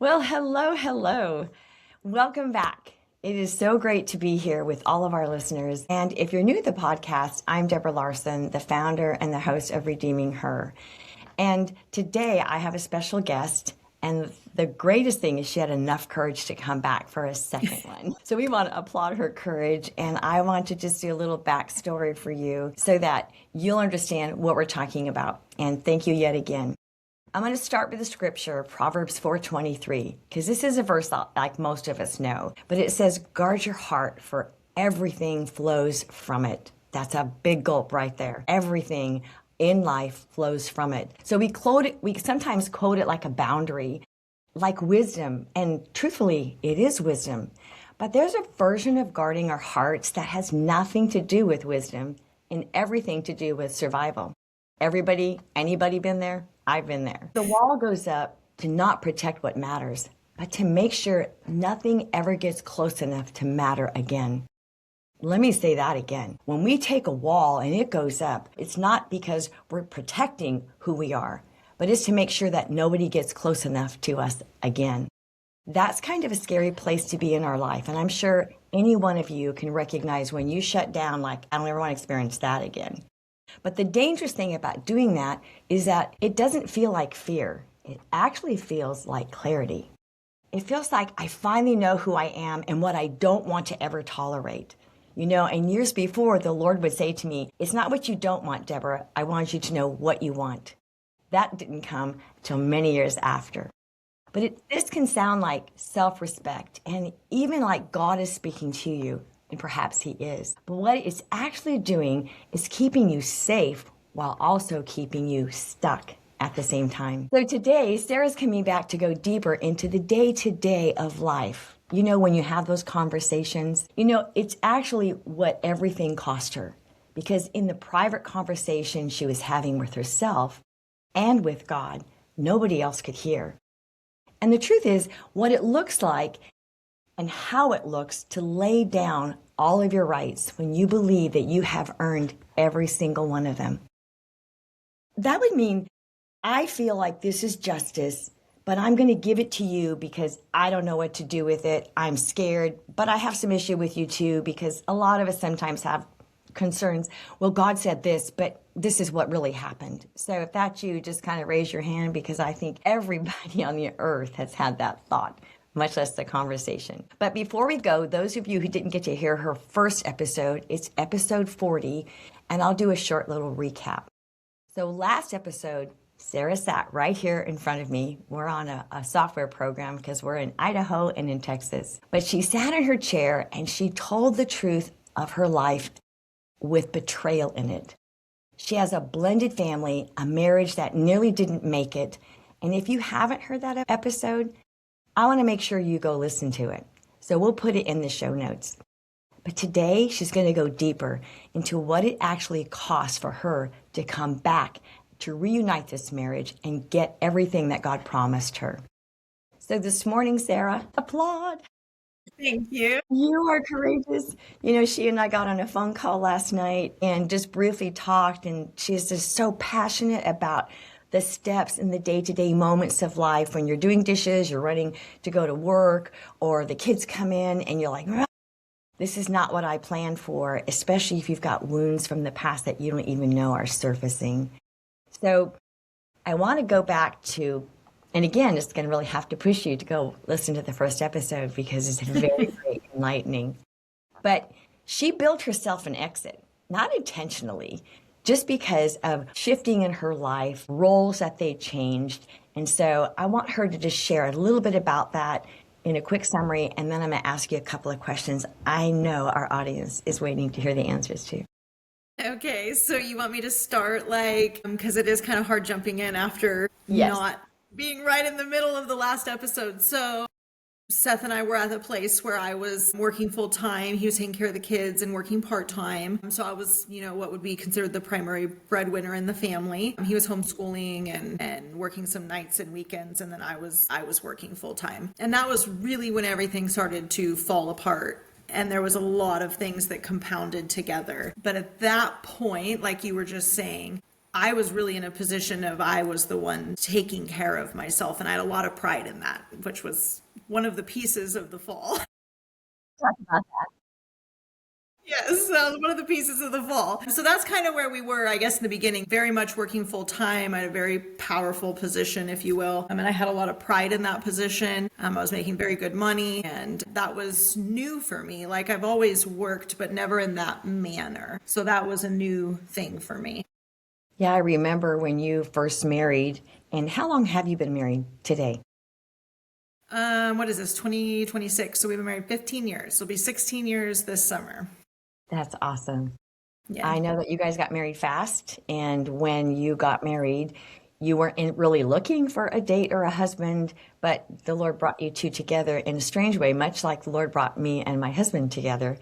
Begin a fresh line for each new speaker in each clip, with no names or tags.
Well, hello, hello. Welcome back. It is so great to be here with all of our listeners. And if you're new to the podcast, I'm Deborah Larson, the founder and the host of Redeeming Her. And today I have a special guest. And the greatest thing is she had enough courage to come back for a second one. So we want to applaud her courage. And I want to just do a little backstory for you so that you'll understand what we're talking about. And thank you yet again. I'm going to start with the scripture, Proverbs 4:23, because this is a verse like most of us know. But it says, guard your heart, for everything flows from it. That's a big gulp right there. Everything in life flows from it. So we sometimes quote it like a boundary, like wisdom. And truthfully, it is wisdom. But there's a version of guarding our hearts that has nothing to do with wisdom and everything to do with survival. Anybody been there? I've been there. The wall goes up to not protect what matters, but to make sure nothing ever gets close enough to matter again. Let me say that again. When we take a wall and it goes up, it's not because we're protecting who we are, but it's to make sure that nobody gets close enough to us again. That's kind of a scary place to be in our life. And I'm sure any one of you can recognize when you shut down, like, I don't ever want to experience that again. But the dangerous thing about doing that is that it doesn't feel like fear. It actually feels like clarity. It feels like I finally know who I am and what I don't want to ever tolerate. And years before, the Lord would say to me, it's not what you don't want, Deborah. I want you to know what you want. That didn't come till many years after. But this can sound like self-respect and even like God is speaking to you. And perhaps he is. But what it's actually doing is keeping you safe while also keeping you stuck at the same time. So today, Sarah's coming back to go deeper into the day-to-day of life. When you have those conversations, it's actually what everything cost her. Because in the private conversation she was having with herself and with God, nobody else could hear. And the truth is, what it looks like and how it looks to lay down all of your rights when you believe that you have earned every single one of them. That would mean I feel like this is justice, but I'm going to give it to you because I don't know what to do with it. I'm scared, but I have some issue with you too, because a lot of us sometimes have concerns. Well, God said this, but this is what really happened. So if that's you, just kind of raise your hand, because I think everybody on the earth has had that thought, much less the conversation. But before we go, those of you who didn't get to hear her first episode, it's episode 40, and I'll do a short little recap. So last episode, Sarah sat right here in front of me. We're on a software program because we're in Idaho and in Texas. But she sat in her chair and she told the truth of her life with betrayal in it. She has a blended family, a marriage that nearly didn't make it. And if you haven't heard that episode, I want to make sure you go listen to it. So we'll put it in the show notes. But today, she's going to go deeper into what it actually costs for her to come back, to reunite this marriage and get everything that God promised her. So this morning, Sarah, applaud.
Thank you.
You are courageous. She and I got on a phone call last night and just briefly talked, and she's just so passionate about the steps in the day-to-day moments of life when you're doing dishes, you're running to go to work, or the kids come in and you're like, this is not what I planned for, especially if you've got wounds from the past that you don't even know are surfacing. So I want to go back to, and again, it's going to really have to push you to go listen to the first episode because it's very, very enlightening. But she built herself an exit, not intentionally, just because of shifting in her life, roles that they changed. And so I want her to just share a little bit about that in a quick summary, and then I'm going to ask you a couple of questions I know our audience is waiting to hear the answers to.
Okay, so you want me to start because it is kind of hard jumping in after
Yes.
Not being right in the middle of the last episode. So Seth and I were at the place where I was working full time. He was taking care of the kids and working part time. So I was, what would be considered the primary breadwinner in the family. He was homeschooling and working some nights and weekends, and then I was working full time. And that was really when everything started to fall apart. And there was a lot of things that compounded together. But at that point, like you were just saying, I was really in a position of I was the one taking care of myself. And I had a lot of pride in that, which was one of the pieces of the fall.
Talk about
Yes, that was one of the pieces of the fall. So that's kind of where we were, I guess, in the beginning, very much working full time. I had a very powerful position, if you will. And I had a lot of pride in that position. I was making very good money, and that was new for me. Like I've always worked, but never in that manner. So that was a new thing for me.
Yeah, I remember when you first married. And how long have you been married today?
What is this, 2026? So we've been married 15 years. It'll be 16 years this summer.
That's awesome.
Yeah.
I know that you guys got married fast, and when you got married, you weren't really looking for a date or a husband, but the Lord brought you two together in a strange way, much like the Lord brought me and my husband together.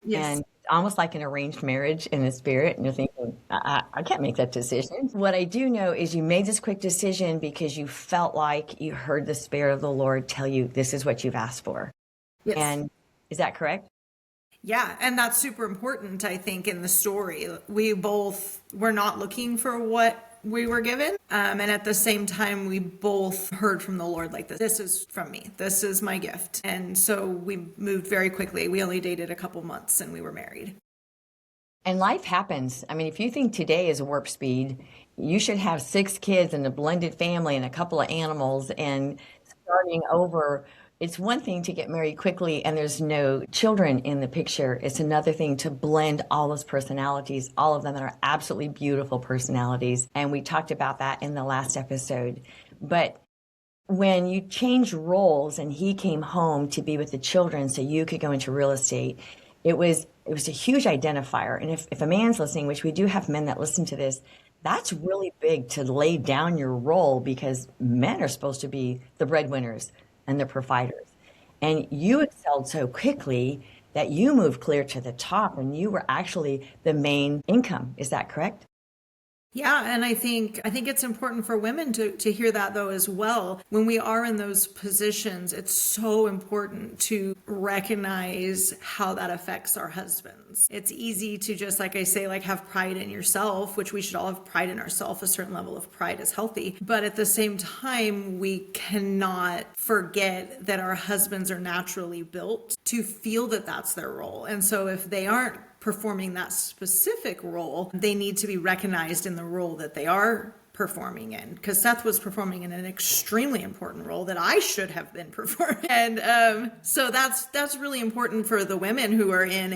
Yes.
And almost like an arranged marriage in the spirit. And you're thinking, I can't make that decision. What I do know is you made this quick decision because you felt like you heard the Spirit of the Lord tell you this is what you've asked for.
Yes.
And is that correct?
Yeah, and that's super important, I think, in the story. We both were not looking for what we were given. And at the same time, we both heard from the Lord like this is from me. This is my gift. And so we moved very quickly. We only dated a couple months and we were married.
And life happens. I mean, if you think today is warp speed, you should have 6 kids and a blended family and a couple of animals and starting over. It's one thing to get married quickly and there's no children in the picture. It's another thing to blend all those personalities, all of them that are absolutely beautiful personalities. And we talked about that in the last episode. But when you changed roles and he came home to be with the children so you could go into real estate, it was a huge identifier. And if a man's listening, which we do have men that listen to this, that's really big to lay down your role because men are supposed to be the breadwinners and the providers. And you excelled so quickly that you moved clear to the top and you were actually the main income. Is that correct?
Yeah, and I think it's important for women to hear that though as well. When we are in those positions, it's so important to recognize how that affects our husbands. It's easy to just, like I say, like have pride in yourself, which we should all have pride in ourselves. A certain level of pride is healthy. But at the same time, we cannot forget that our husbands are naturally built to feel that that's their role. And so if they aren't performing that specific role, they need to be recognized in the role that they are performing in. Because Seth was performing in an extremely important role that I should have been performing. And so that's really important for the women who are in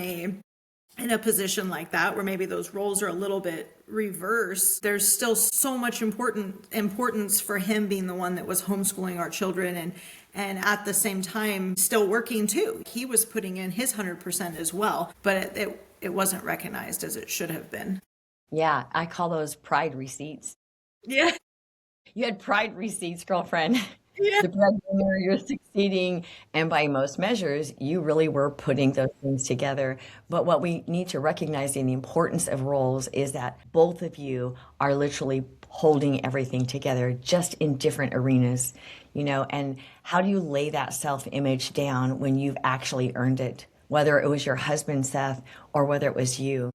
a position like that, where maybe those roles are a little bit reversed. There's still so much importance for him being the one that was homeschooling our children and at the same time still working too. He was putting in his 100% as well, but it wasn't recognized as it should have been.
Yeah, I call those pride receipts.
Yeah.
You had pride receipts, girlfriend.
Yeah.
The breadwinner, you're succeeding. And by most measures, you really were putting those things together. But what we need to recognize in the importance of roles is that both of you are literally holding everything together, just in different arenas, and how do you lay that self-image down when you've actually earned it, whether it was your husband, Seth, or whether it was you.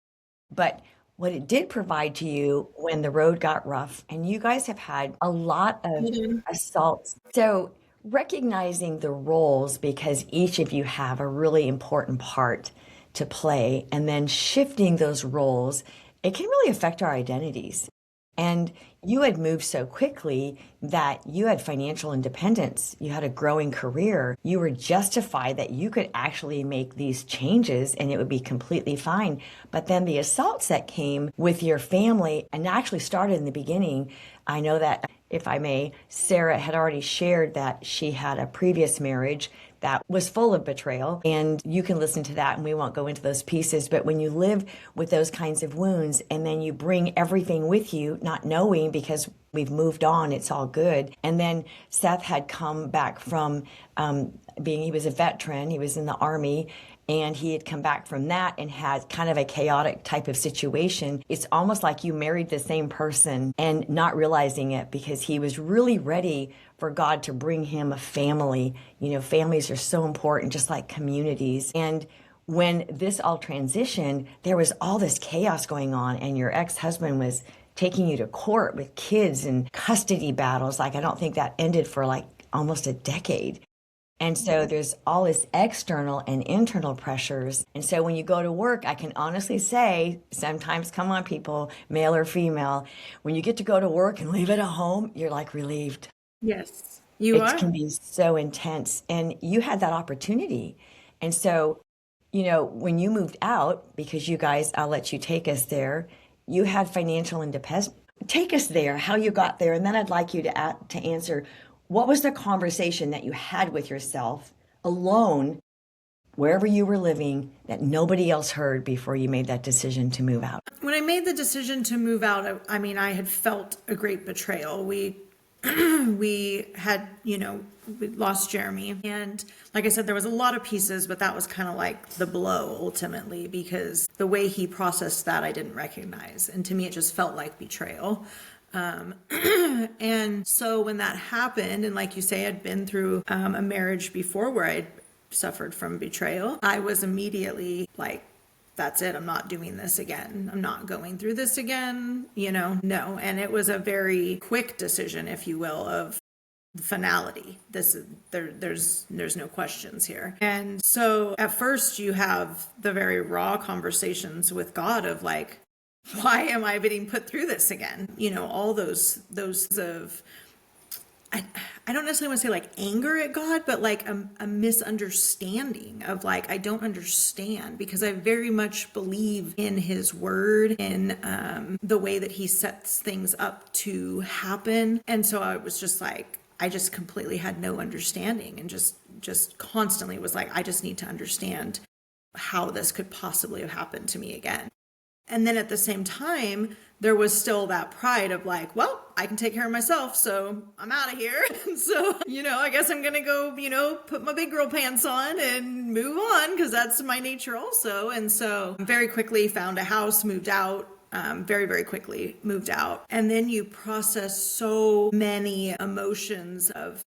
But what it did provide to you when the road got rough, and you guys have had a lot of assaults. So recognizing the roles, because each of you have a really important part to play, and then shifting those roles, it can really affect our identities. And you had moved so quickly that you had financial independence. You had a growing career. You were justified that you could actually make these changes and it would be completely fine. But then the assaults that came with your family and actually started in the beginning. I know that, if I may, Sarah had already shared that she had a previous marriage that was full of betrayal. And you can listen to that and we won't go into those pieces. But when you live with those kinds of wounds and then you bring everything with you, not knowing because we've moved on, it's all good. And then Seth had come back from he was a veteran, he was in the Army, and he had come back from that and had kind of a chaotic type of situation. It's almost like you married the same person and not realizing it, because he was really ready for God to bring him a family. Families are so important, just like communities. And when this all transitioned, there was all this chaos going on, and your ex-husband was taking you to court with kids and custody battles. Like, I don't think that ended for like almost a decade. And so there's all this external and internal pressures. And so when you go to work, I can honestly say, sometimes, come on, people, male or female, when you get to go to work and leave it at home, you're like relieved.
Yes, you
It
are.
can be so intense. And you had that opportunity. And so, when you moved out, because you guys, I'll let you take us there, you had financial independence. Take us there, how you got there. And then I'd like you to answer, what was the conversation that you had with yourself alone, wherever you were living, that nobody else heard before you made that decision to move out?
When I made the decision to move out, I had felt a great betrayal. We had, we lost Jeremy. And like I said, there was a lot of pieces, but that was kind of like the blow ultimately, because the way he processed that, I didn't recognize. And to me, it just felt like betrayal. And so when that happened, and like you say, I'd been through a marriage before where I'd suffered from betrayal, I was immediately like, that's it. I'm not doing this again. I'm not going through this again. No. And it was a very quick decision, if you will, of finality. This is there's no questions here. And so at first you have the very raw conversations with God of like, why am I being put through this again? All those of, I don't necessarily want to say like anger at God, but like a misunderstanding of like, I don't understand, because I very much believe in his word, in the way that he sets things up to happen. And so I was just like, I just completely had no understanding, and just constantly was like, I just need to understand how this could possibly have happened to me again. And then at the same time, there was still that pride of like, well, I can take care of myself, so I'm out of here. And so, I guess I'm going to go, put my big girl pants on and move on, because that's my nature also. And so very quickly found a house, moved out. Very, very quickly moved out. And then you process so many emotions of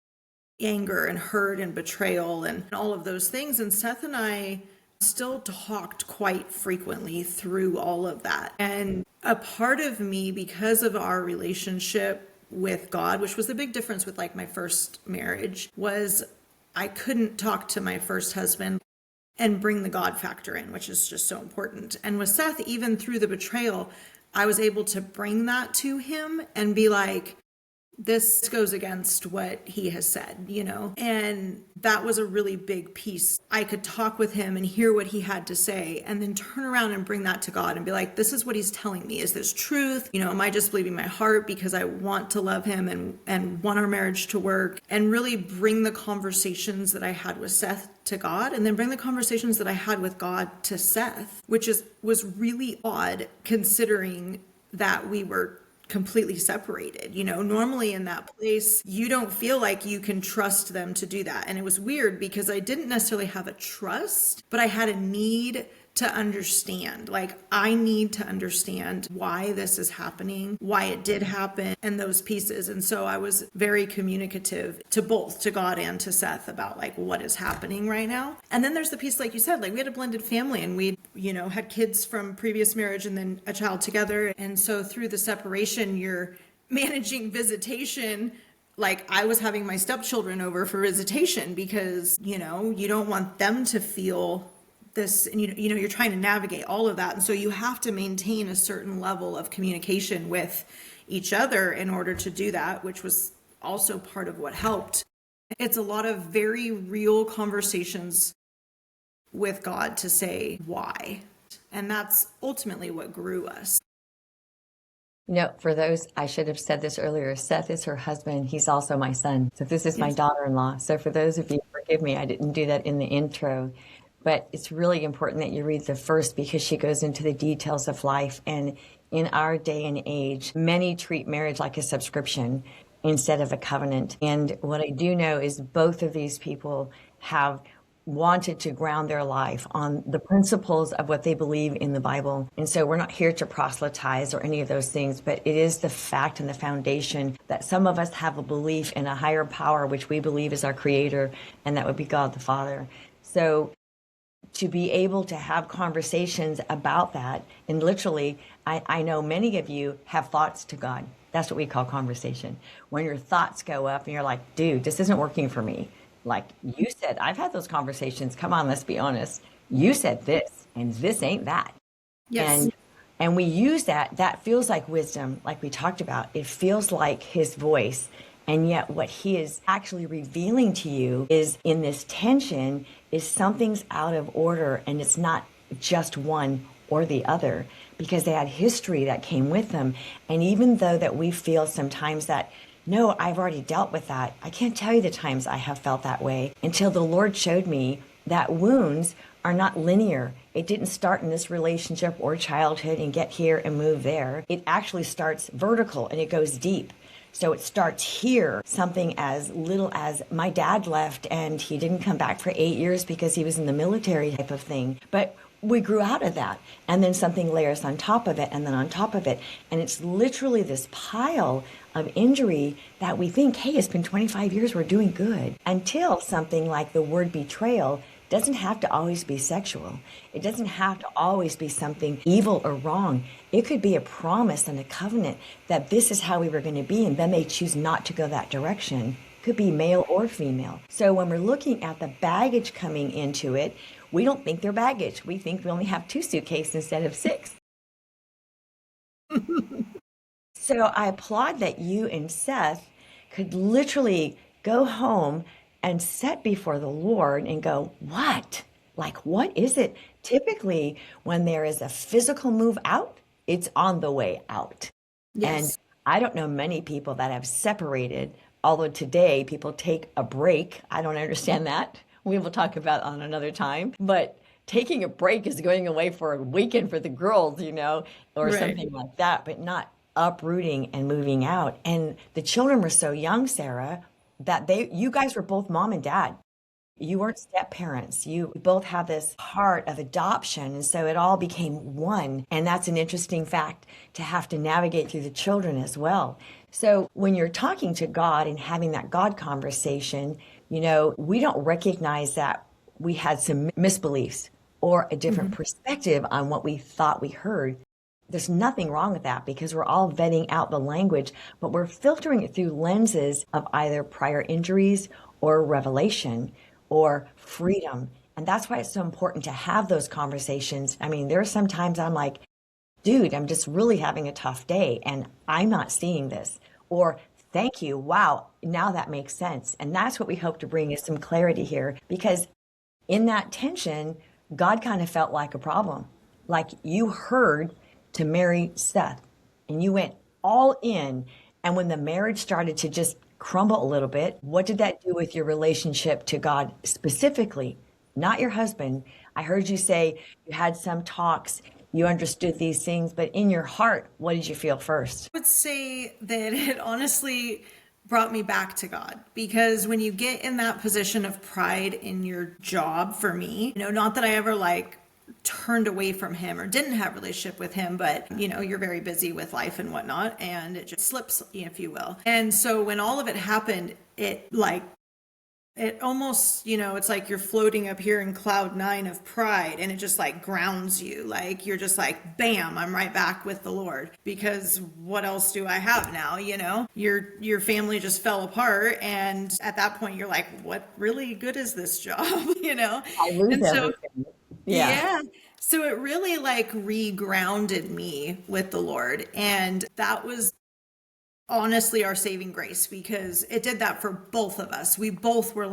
anger and hurt and betrayal and all of those things. And Seth and I still talked quite frequently through all of that. And a part of me, because of our relationship with God, which was the big difference with like my first marriage, was I couldn't talk to my first husband and bring the God factor in, which is just so important. And with Seth, even through the betrayal, I was able to bring that to him and be like, this goes against what he has said, and that was a really big piece. I could talk with him and hear what he had to say, and then turn around and bring that to God and be like, this is what he's telling me. Is this truth? Am I just believing my heart because I want to love him and want our marriage to work? And really bring the conversations that I had with Seth to God, and then bring the conversations that I had with God to Seth, which was really odd considering that we were completely separated. Normally in that place, you don't feel like you can trust them to do that. And it was weird because I didn't necessarily have a trust, but I had a need to understand. Like, I need to understand why this is happening, why it did happen, and those pieces. And so I was very communicative to both, to God and to Seth, about like what is happening right now. And then there's the piece, like you said, like we had a blended family, and we, had kids from previous marriage and then a child together. And so through the separation, you're managing visitation. Like, I was having my stepchildren over for visitation because, you don't want them to feel this, and you're trying to navigate all of that. And so you have to maintain a certain level of communication with each other in order to do that, which was also part of what helped. It's a lot of very real conversations with God to say why. And that's ultimately what grew us.
For those, I should have said this earlier, Seth is her husband. He's also my son. So this is my daughter-in-law. So for those of you, forgive me, I didn't do that in the intro. But it's really important that you read the first, because she goes into the details of life. And in our day and age, many treat marriage like a subscription instead of a covenant. And what I do know is both of these people have wanted to ground their life on the principles of what they believe in the Bible. And so we're not here to proselytize or any of those things, but it is the fact and the foundation that some of us have a belief in a higher power, which we believe is our creator, and that would be God the Father. So to be able to have conversations about that. And literally, I know many of you have thoughts to God. That's what we call conversation. When your thoughts go up and you're like, dude, this isn't working for me. Like you said, I've had those conversations. Come on, let's be honest. You said this, and this ain't that.
Yes.
And we use that feels like wisdom, like we talked about. It feels like his voice. And yet what he is actually revealing to you is in this tension is something's out of order, and it's not just one or the other, because they had history that came with them. And even though that we feel sometimes that, no, I've already dealt with that. I can't tell you the times I have felt that way until the Lord showed me that wounds are not linear. It didn't start in this relationship or childhood and get here and move there. It actually starts vertical and it goes deep. So it starts here, something as little as my dad left and he didn't come back for 8 years because he was in the military type of thing. But we grew out of that. And then something layers on top of it and then on top of it. And it's literally this pile of injury that we think, hey, it's been 25 years, we're doing good. Until something like the word betrayal doesn't have to always be sexual. It doesn't have to always be something evil or wrong. It could be a promise and a covenant that this is how we were going to be, and then they choose not to go that direction. Could be male or female. So when we're looking at the baggage coming into it, we don't think they're baggage. We think we only have 2 suitcases instead of 6. So I applaud that you and Seth could literally go home and set before the Lord and go, what? Like, what is it? Typically, when there is a physical move out, it's on the way out.
Yes.
And I don't know many people that have separated, although today people take a break. I don't understand that. We will talk about on another time. But taking a break is going away for a weekend for the girls, or
Right.
something like that, but not uprooting and moving out. And the children were so young, Sarah, that you guys were both mom and dad. You weren't step parents. You both have this heart of adoption. And so it all became one. And that's an interesting fact to have to navigate through the children as well. So when you're talking to God and having that God conversation, we don't recognize that we had some misbeliefs or a different perspective on what we thought we heard. There's nothing wrong with that because we're all vetting out the language, but we're filtering it through lenses of either prior injuries or revelation or freedom. And that's why it's so important to have those conversations. I mean, there are some times I'm like, dude, I'm just really having a tough day and I'm not seeing this. Or thank you. Wow. Now that makes sense. And that's what we hope to bring is some clarity here, because in that tension, God kind of felt like a problem. Like you heard to marry Seth and you went all in. And when the marriage started to just crumble a little bit, what did that do with your relationship to God specifically? Not your husband. I heard you say you had some talks, you understood these things, but in your heart, what did you feel first?
I would say that it honestly brought me back to God, because when you get in that position of pride in your job, for me, not that I ever turned away from him or didn't have a relationship with him, but you're very busy with life and whatnot, and it just slips, if you will. And so when all of it happened, it almost, it's like you're floating up here in cloud 9 of pride, and it just grounds you. You're just bam, I'm right back with the Lord, because what else do I have now? Your family just fell apart. And at that point you're like, what really good is this job?
I lose
And so,
everything. Yeah.
So it really re-grounded me with the Lord. And that was honestly our saving grace, because it did that for both of us. We both were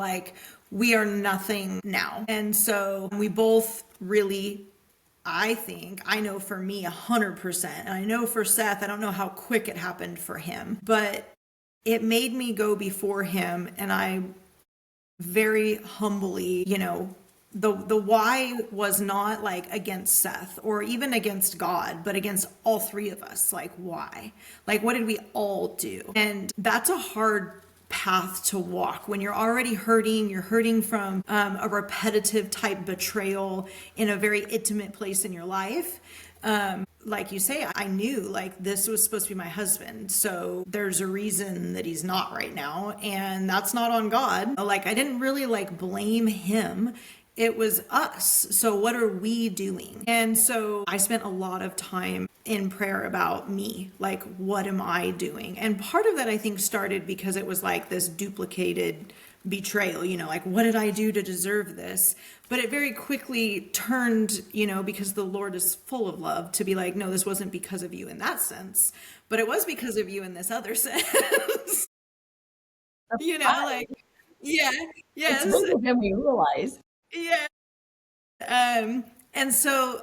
we are nothing now. And so we both really, I know for me 100%, and I know for Seth, I don't know how quick it happened for him, but it made me go before him. And I very humbly, the why was not against Seth or even against God, but against all 3 of us. Why? What did we all do? And that's a hard path to walk when you're already hurting. You're hurting from a repetitive type betrayal in a very intimate place in your life. Like you say, I knew this was supposed to be my husband. So there's a reason that he's not right now. And that's not on God. I didn't really blame him it was us. So what are we doing? And so I spent a lot of time in prayer about me, like, what am I doing? And part of that, I think, started because it was like this duplicated betrayal, like, what did I do to deserve this? But it very quickly turned, because the Lord is full of love, to be like, no, this wasn't because of you in that sense, but it was because of you in this other sense. Like, yeah,
It's
yes,
bigger than we realize.
yeah. And so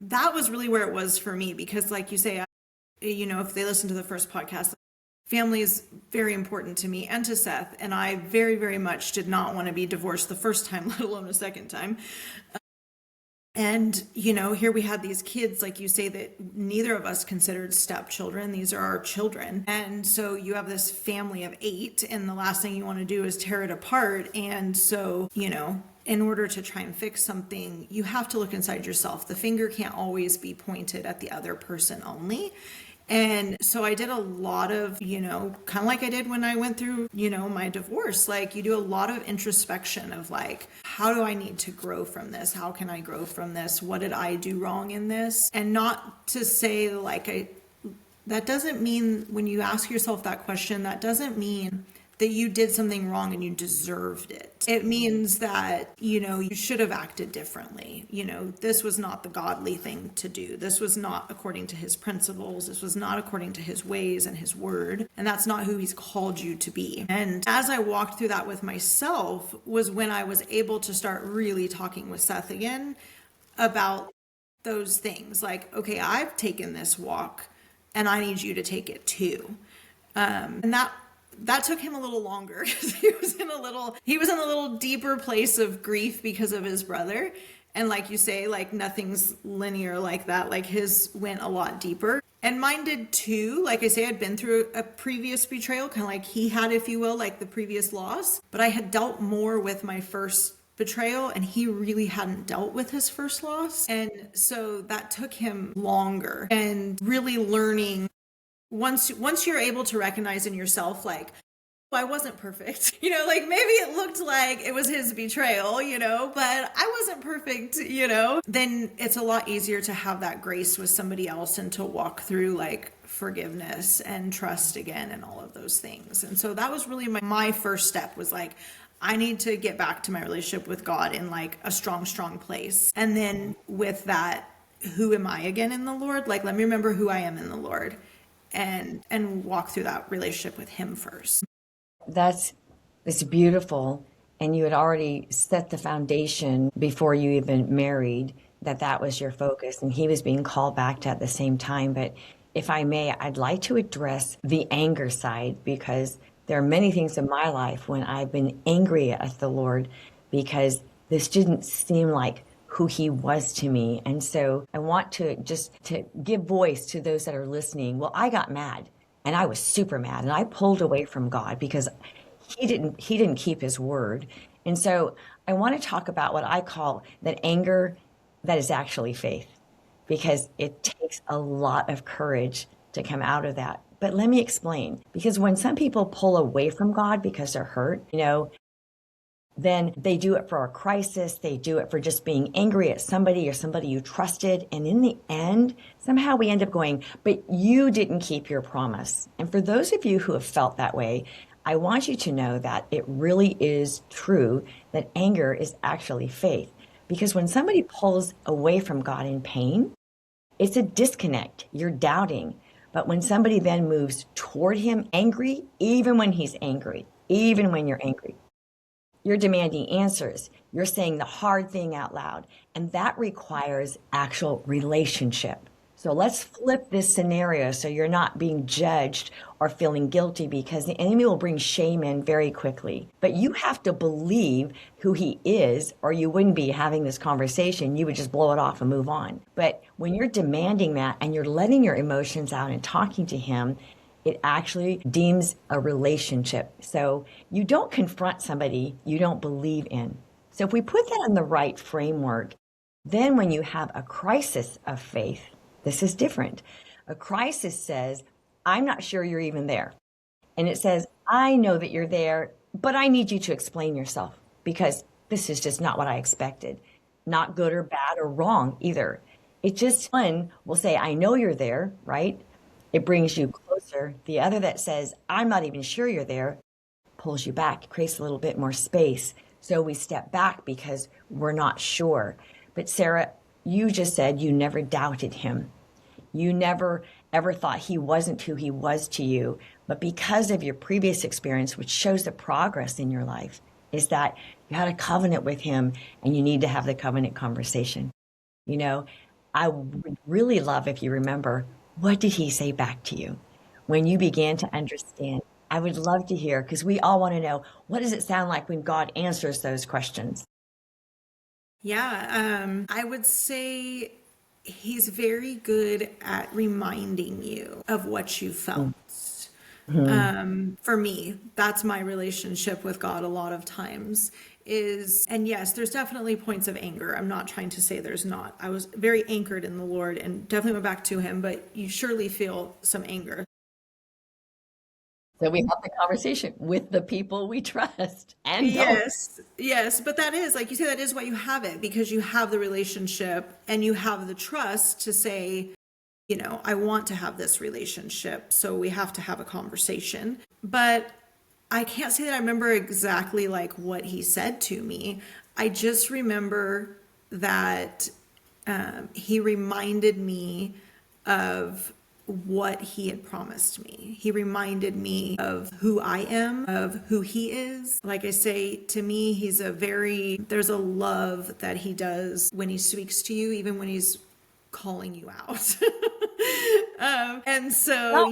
that was really where it was for me, because like you say, if they listen to the first podcast, family is very important to me and to Seth. And I very, very much did not want to be divorced the first time, let alone a second time. And, here we had these kids, like you say, that neither of us considered stepchildren. These are our children. And so you have this family of 8, and the last thing you want to do is tear it apart. And so, in order to try and fix something, you have to look inside yourself. The finger can't always be pointed at the other person only. And so I did a lot of, kind of like I did when I went through, my divorce. Like, you do a lot of introspection of like, how do I need to grow from this? How can I grow from this? What did I do wrong in this? And not to say like, that doesn't mean, when you ask yourself that question, that doesn't mean that you did something wrong and you deserved it. It means that, you should have acted differently. This was not the godly thing to do. This was not according to his principles. This was not according to his ways and his word. And that's not who he's called you to be. And as I walked through that with myself was when I was able to start really talking with Seth again about those things. Like, okay, I've taken this walk and I need you to take it too. And that took him a little longer, because he was in a little deeper place of grief because of his brother. And like you say, like, nothing's linear like that. Like, his went a lot deeper, and mine did too. Like I say, I'd been through a previous betrayal, kind of like he had, if you will, like the previous loss, but I had dealt more with my first betrayal, and he really hadn't dealt with his first loss. And so that took him longer, and really learning, once you're able to recognize in yourself, like, I wasn't perfect, like, maybe it looked like it was his betrayal, but I wasn't perfect, then it's a lot easier to have that grace with somebody else and to walk through like forgiveness and trust again and all of those things. And so that was really my first step, was like, I need to get back to my relationship with God in like a strong place. And then with that, who am I again in the Lord? Like, let me remember who I am in the Lord, and walk through that relationship with him first.
It's beautiful. And you had already set the foundation before you even married, that was your focus. And he was being called back to at the same time. But if I may, I'd like to address the anger side, because there are many things in my life when I've been angry at the Lord because this didn't seem like who he was to me. And so I want to give voice to those that are listening. Well, I got mad, and I was super mad, and I pulled away from God because he didn't keep his word. And so I want to talk about what I call that anger that is actually faith, because it takes a lot of courage to come out of that. But let me explain, because when some people pull away from God because they're hurt, then they do it for a crisis. They do it for just being angry at somebody or somebody you trusted. And in the end, somehow we end up going, but you didn't keep your promise. And for those of you who have felt that way, I want you to know that it really is true that anger is actually faith. Because when somebody pulls away from God in pain, it's a disconnect. You're doubting. But when somebody then moves toward him angry, even when he's angry, even when you're angry, you're demanding answers. You're saying the hard thing out loud. And that requires actual relationship. So let's flip this scenario so you're not being judged or feeling guilty, because the enemy will bring shame in very quickly. But you have to believe who he is, or you wouldn't be having this conversation. You would just blow it off and move on. But when you're demanding that and you're letting your emotions out and talking to him, it actually deems a relationship. So you don't confront somebody you don't believe in. So if we put that in the right framework, then when you have a crisis of faith, this is different. A crisis says, I'm not sure you're even there. And it says, I know that you're there, but I need you to explain yourself, because this is just not what I expected. Not good or bad or wrong either. It just, one will say, I know you're there, right? It brings you closer. The other that says, I'm not even sure you're there, pulls you back, creates a little bit more space. So we step back because we're not sure. But Sarah, you just said you never doubted him. You never ever thought he wasn't who he was to you. But because of your previous experience, which shows the progress in your life, is that you had a covenant with him and you need to have the covenant conversation. You know, I would really love if you remember, what did he say back to you when you began to understand? I would love to hear, because we all want to know, what does it sound like when God answers those questions?
Yeah, I would say he's very good at reminding you of what you felt. For me, that's my relationship with God a lot of times is, and yes, there's definitely points of anger. I'm not trying to say there's not. I was very anchored in the Lord and definitely went back to him, but you surely feel some anger.
So we have the conversation with the people we trust and don't.
Yes, yes, but that is, like you say, that is why you have it, because you have the relationship and you have the trust to say, I want to have this relationship, so we have to have a conversation. But I can't say that I remember exactly like what he said to me. I just remember that he reminded me of what he had promised me. He reminded me of who I am, of who he is. Like I say, to me, there's a love that he does when he speaks to you, even when he's calling you out. And so,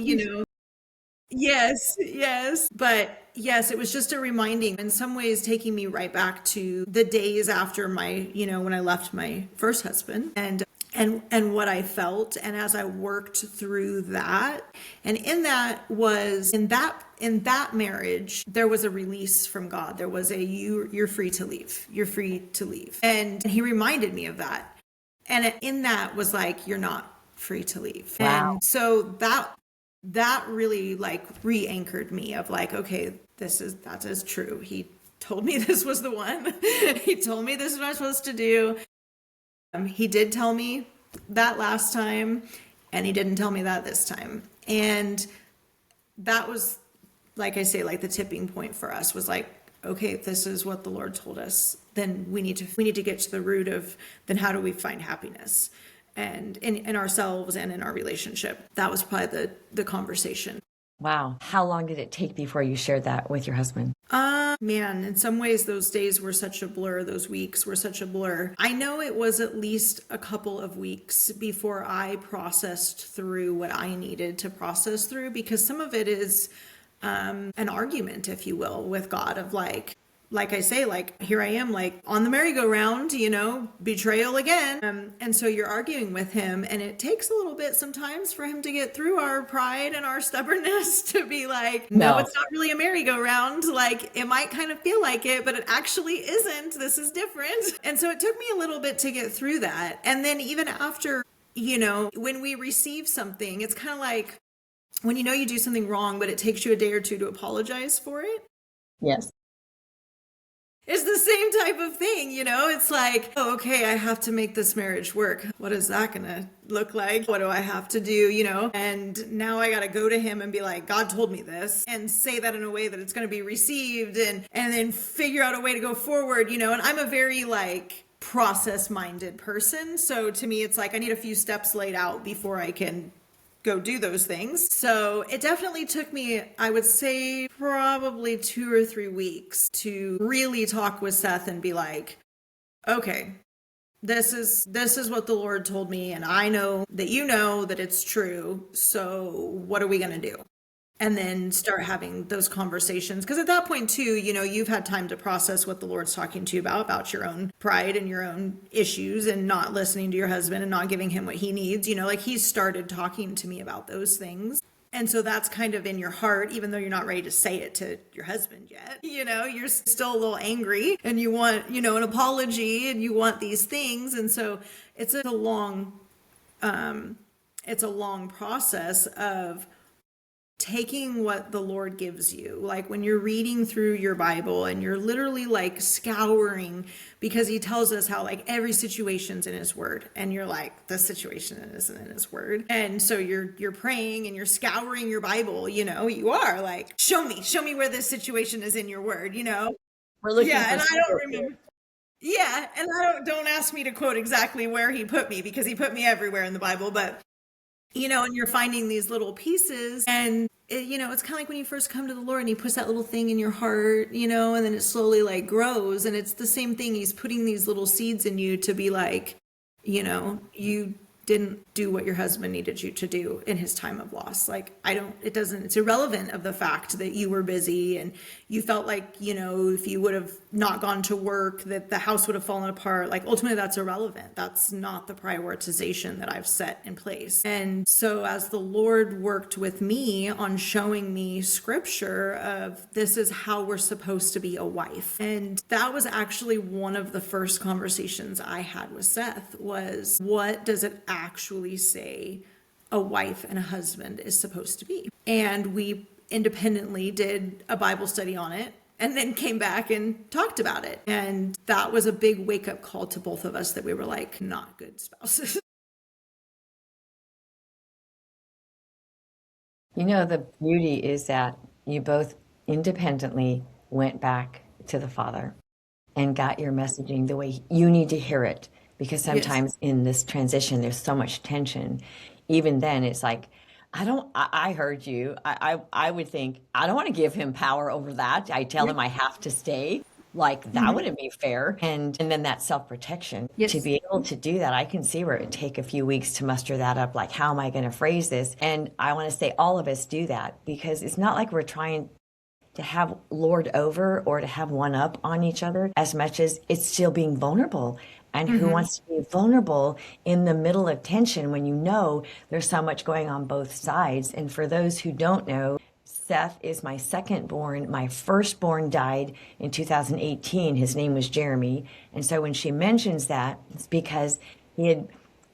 yes, yes. But yes, it was just a reminding, in some ways taking me right back to the days after when I left my first husband and what I felt. And as I worked through that, and in that marriage, there was a release from God. There was you're free to leave. You're free to leave. And he reminded me of that. And in that was like, you're not free to leave.
Wow.
And so that really like re-anchored me of like, okay, that is true. He told me this was the one. He told me this is what I'm supposed to do. He did tell me that last time, and he didn't tell me that this time. And that was, like I say, like the tipping point for us was like, okay, if this is what the Lord told us, then we need to get to the root of, then how do we find happiness and in ourselves and in our relationship? That was probably the conversation.
Wow. How long did it take before you shared that with your husband?
Man, in some ways those days were such a blur, those weeks were such a blur. I know it was at least a couple of weeks before I processed through what I needed to process through, because some of it is an argument, if you will, with God of like I say, like, here I am, like on the merry-go-round, betrayal again. And so you're arguing with him, and it takes a little bit sometimes for him to get through our pride and our stubbornness to be like, no, it's not really a merry-go-round. Like, it might kind of feel like it, but it actually isn't. This is different. And so it took me a little bit to get through that. And then even after, when we receive something, it's kind of like when you do something wrong, but it takes you a day or two to apologize for it.
Yes.
It's the same type of thing, It's like, oh, okay, I have to make this marriage work. What is that going to look like? What do I have to do, And now I got to go to him and be like, God told me this, and say that in a way that it's going to be received, and then figure out a way to go forward, And I'm a very process-minded person. So to me, it's like I need a few steps laid out before I can go do those things. So it definitely took me, I would say, probably 2 or 3 weeks to really talk with Seth and be like, okay, this is what the Lord told me, and I know that that it's true. So what are we going to do? And then start having those conversations. Because at that point too, you've had time to process what the Lord's talking to you about your own pride and your own issues, and not listening to your husband and not giving him what he needs. Like he's started talking to me about those things. And so that's kind of in your heart, even though you're not ready to say it to your husband yet. You're still a little angry, and you want, an apology, and you want these things. And so it's a long process of taking what the Lord gives you. Like when you're reading through your Bible and you're literally like scouring, because he tells us how like every situation's in his word, and you're like, this situation isn't in his word. And so you're praying and you're scouring your Bible, you are like, show me where this situation is in your word,
We're looking
Yeah,
for
and I don't
support here.
remember. Yeah, and don't ask me to quote exactly where he put me, because he put me everywhere in the Bible, but and you're finding these little pieces, and it's kind of like when you first come to the Lord and he puts that little thing in your heart, and then it slowly like grows, and it's the same thing. He's putting these little seeds in you to be like, you didn't do what your husband needed you to do in his time of loss. Like, it's irrelevant of the fact that you were busy and you felt like, if you would have not gone to work, that the house would have fallen apart. Like, ultimately, that's irrelevant. That's not the prioritization that I've set in place. And so as the Lord worked with me on showing me scripture of this is how we're supposed to be a wife. And that was actually one of the first conversations I had with Seth was, what does it actually say a wife and a husband is supposed to be? And we independently did a Bible study on it and then came back and talked about it. And that was a big wake-up call to both of us that we were like, not good spouses.
The beauty is that you both independently went back to the Father and got your messaging the way you need to hear it. Because sometimes in this transition, there's so much tension. Even then, it's like, I heard you. I would think, I don't want to give him power over that. I tell him I have to stay. Like, that wouldn't be fair. And then that self-protection, to be able to do that, I can see where it would take a few weeks to muster that up. Like, how am I going to phrase this? And I want to say all of us do that, because it's not like we're trying to have lord over or to have one up on each other, as much as it's still being vulnerable. And who wants to be vulnerable in the middle of tension when there's so much going on both sides? And for those who don't know, Seth is my second born. My firstborn died in 2018. His name was Jeremy. And so when she mentions that, it's because they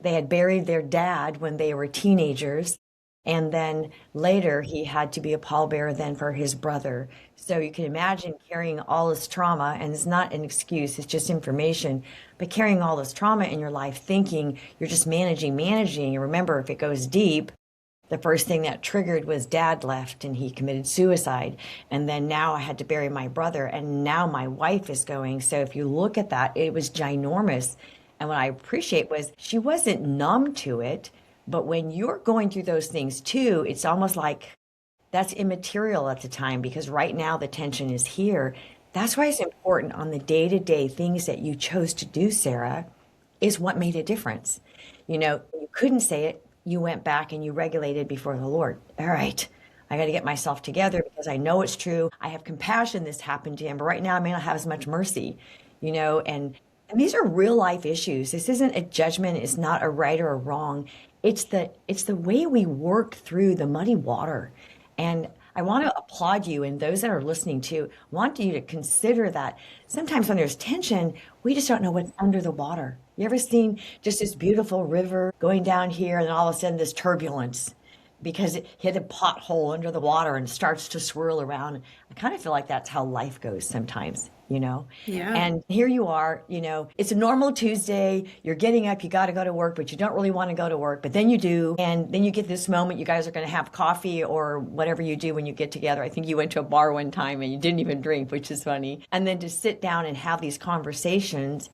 had buried their dad when they were teenagers. And then later he had to be a pallbearer then for his brother. So you can imagine carrying all this trauma, and it's not an excuse, it's just information, but carrying all this trauma in your life, thinking you're just managing. You remember, if it goes deep, the first thing that triggered was dad left and he committed suicide. And then now I had to bury my brother, and now my wife is going. So if you look at that, it was ginormous. And what I appreciate was she wasn't numb to it. But when you're going through those things too, it's almost like that's immaterial at the time, because right now the tension is here. That's why it's important on the day-to-day things that you chose to do, Sarah, is what made a difference. You couldn't say it. You went back and you regulated before the Lord. All right, I got to get myself together because I know it's true. I have compassion this happened to him, but right now I may not have as much mercy, and these are real life issues. This isn't a judgment. It's not a right or a wrong. It's the way we work through the muddy water. And I want to applaud you, and those that are listening too, want you to consider that sometimes when there's tension, we just don't know what's under the water. You ever seen just this beautiful river going down here, and then all of a sudden this turbulence because it hit a pothole under the water and starts to swirl around? I kind of feel like that's how life goes sometimes.
Yeah.
And here you are, it's a normal Tuesday. You're getting up, you got to go to work, but you don't really want to go to work, but then you do. And then you get this moment, you guys are going to have coffee or whatever you do when you get together. I think you went to a bar one time and you didn't even drink, which is funny. And then to sit down and have these conversations,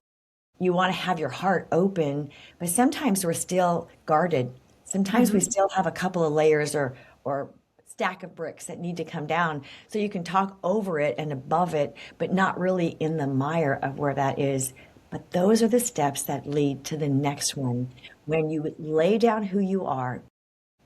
you want to have your heart open, but sometimes we're still guarded. Sometimes we still have a couple of layers or stack of bricks that need to come down, so you can talk over it and above it, but not really in the mire of where that is. But those are the steps that lead to the next one. When you lay down who you are,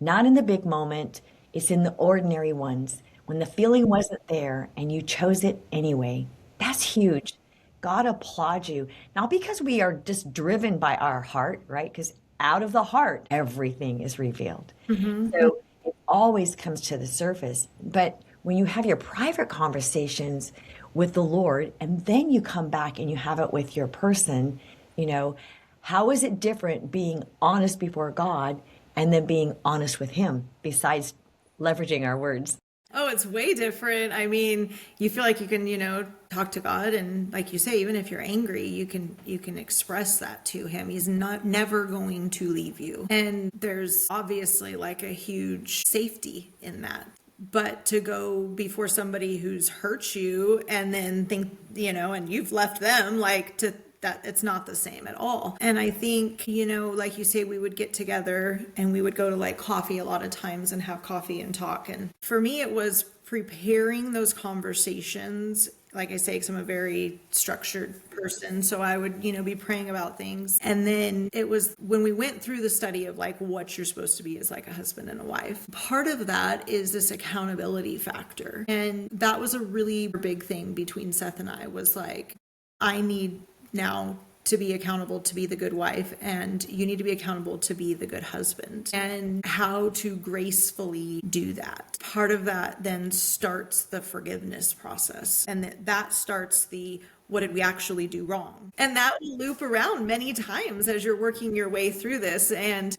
not in the big moment, it's in the ordinary ones. When the feeling wasn't there and you chose it anyway, that's huge. God applauds you. Not because we are just driven by our heart, right? Because out of the heart, everything is revealed. So it always comes to the surface. But when you have your private conversations with the Lord, and then you come back and you have it with your person, how is it different being honest before God and then being honest with him, besides leveraging our words.
Oh, it's way different. I mean, you feel like you can, talk to God, and like you say, even if you're angry, you can express that to him. He's never going to leave you. And there's obviously like a huge safety in that. But to go before somebody who's hurt you and then think, and you've left them, like, to that, it's not the same at all. And I think, like you say, we would get together and we would go to like coffee a lot of times and have coffee and talk. And for me, it was preparing those conversations. Like I say, because I'm a very structured person. So I would, be praying about things. And then it was when we went through the study of like what you're supposed to be as like a husband and a wife. Part of that is this accountability factor. And that was a really big thing between Seth and I, was like, I need now to be accountable to be the good wife, and you need to be accountable to be the good husband, and how to gracefully do that. Part of that then starts the forgiveness process, and that starts the what did we actually do wrong? And that will loop around many times as you're working your way through this. And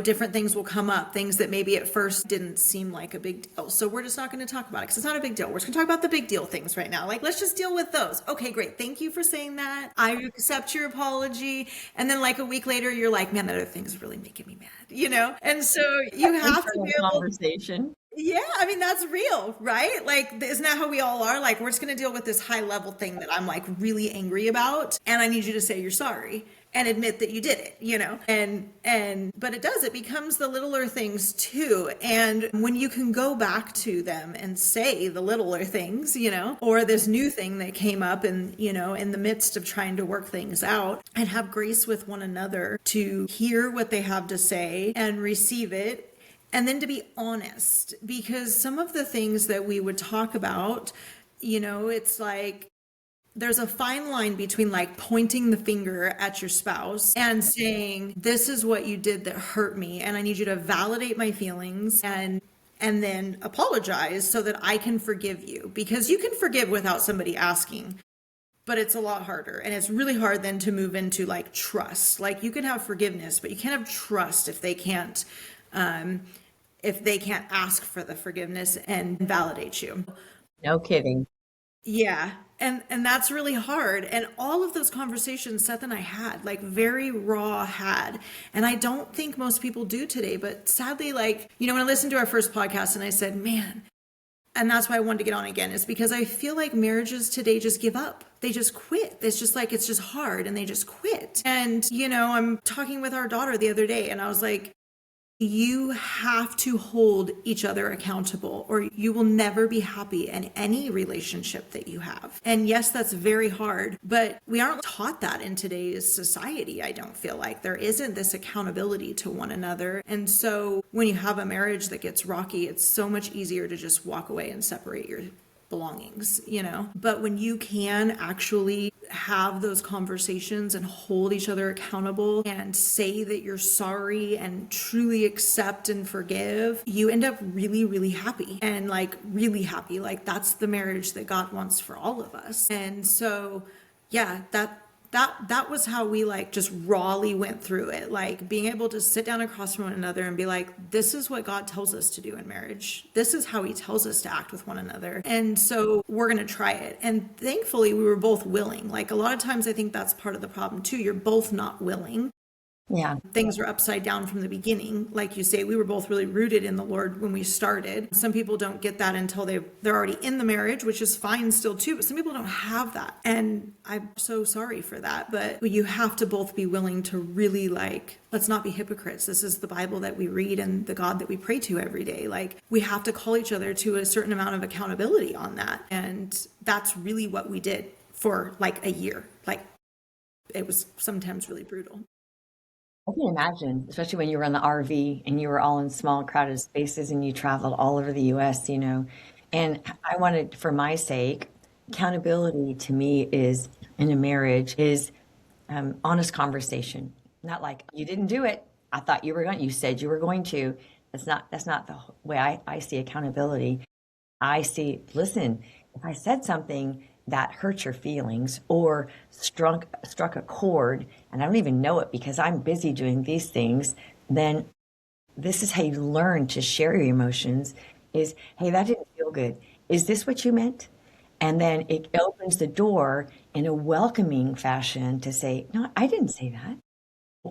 different things will come up, things that maybe at first didn't seem like a big deal. So we're just not going to talk about it because it's not a big deal. We're just going to talk about the big deal things right now. Like, let's just deal with those. Okay, great. Thank you for saying that. I accept your apology. And then like a week later, you're like, man, that other thing is really making me mad, And so you have to be able
conversation.
Yeah, I mean, that's real, right? Like, isn't that how we all are? Like, we're just going to deal with this high level thing that I'm like really angry about. And I need you to say you're sorry and admit that you did it, but it becomes the littler things too. And when you can go back to them and say the littler things, or this new thing that came up and, in the midst of trying to work things out, and have grace with one another to hear what they have to say and receive it. And then to be honest, because some of the things that we would talk about, it's like, there's a fine line between like pointing the finger at your spouse and saying, this is what you did that hurt me, and I need you to validate my feelings and then apologize so that I can forgive you. Because you can forgive without somebody asking, but it's a lot harder. And it's really hard then to move into like trust. Like, you can have forgiveness, but you can't have trust if they can't ask for the forgiveness and validate you.
No kidding.
Yeah. And that's really hard. And all of those conversations Seth and I had, like very raw had. And I don't think most people do today, but sadly, like, when I listened to our first podcast and I said, man, and that's why I wanted to get on again, is because I feel like marriages today just give up. They just quit. It's just like, it's just hard and they just quit. And, I'm talking with our daughter the other day and I was like, you have to hold each other accountable or you will never be happy in any relationship that you have. And yes, that's very hard, but we aren't taught that in today's society. I don't feel like there isn't this accountability to one another. And so when you have a marriage that gets rocky, it's so much easier to just walk away and separate your belongings, but when you can actually have those conversations and hold each other accountable and say that you're sorry and truly accept and forgive, you end up really, really happy and like really happy. Like, that's the marriage that God wants for all of us. And so, yeah, that was how we like just rawly went through it, like being able to sit down across from one another and be like, this is what God tells us to do in marriage. This is how he tells us to act with one another. And so we're going to try it. And thankfully we were both willing. Like, a lot of times I think that's part of the problem too. You're both not willing.
Yeah.
Things were upside down from the beginning. Like you say, we were both really rooted in the Lord when we started. Some people don't get that until they're already in the marriage, which is fine still too, but some people don't have that. And I'm so sorry for that. But you have to both be willing to really like, let's not be hypocrites. This is the Bible that we read and the God that we pray to every day. Like, we have to call each other to a certain amount of accountability on that. And that's really what we did for like a year. Like, it was sometimes really brutal.
I can imagine, especially when you were on the RV and you were all in small crowded spaces and you traveled all over the US, and I wanted, for my sake, accountability to me is, in a marriage, is honest conversation. Not like, you didn't do it. I thought you said you were going to. That's not the way I see accountability. I see, listen, if I said something that hurt your feelings or struck a chord and I don't even know it because I'm busy doing these things, then this is how you learn to share your emotions is, hey, that didn't feel good. Is this what you meant? And then it opens the door in a welcoming fashion to say, no, I didn't say that.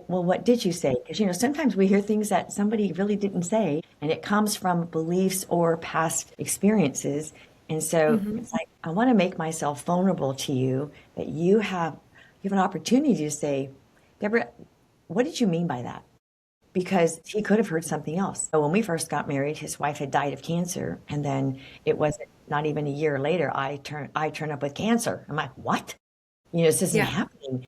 Well, what did you say? Because, sometimes we hear things that somebody really didn't say, and it comes from beliefs or past experiences. And so it's like, I want to make myself vulnerable to you that you have an opportunity to say, Deborah, what did you mean by that? Because he could have heard something else. So when we first got married, his wife had died of cancer, and then it wasn't not even a year later, I turn up with cancer. I'm like, what? This isn't
Yeah.
happening.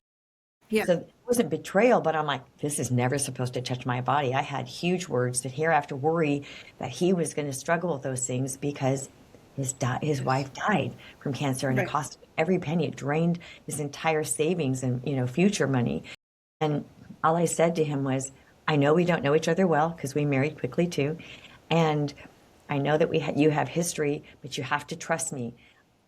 Yeah.
So it wasn't betrayal, but I'm like, this is never supposed to touch my body. I had huge words to hear after worry that he was going to struggle with those things because his wife died from cancer, and it
Right.
cost him every penny. It drained his entire savings and future money. And all I said to him was, I know we don't know each other well because we married quickly too, and I know that you have history, but you have to trust me.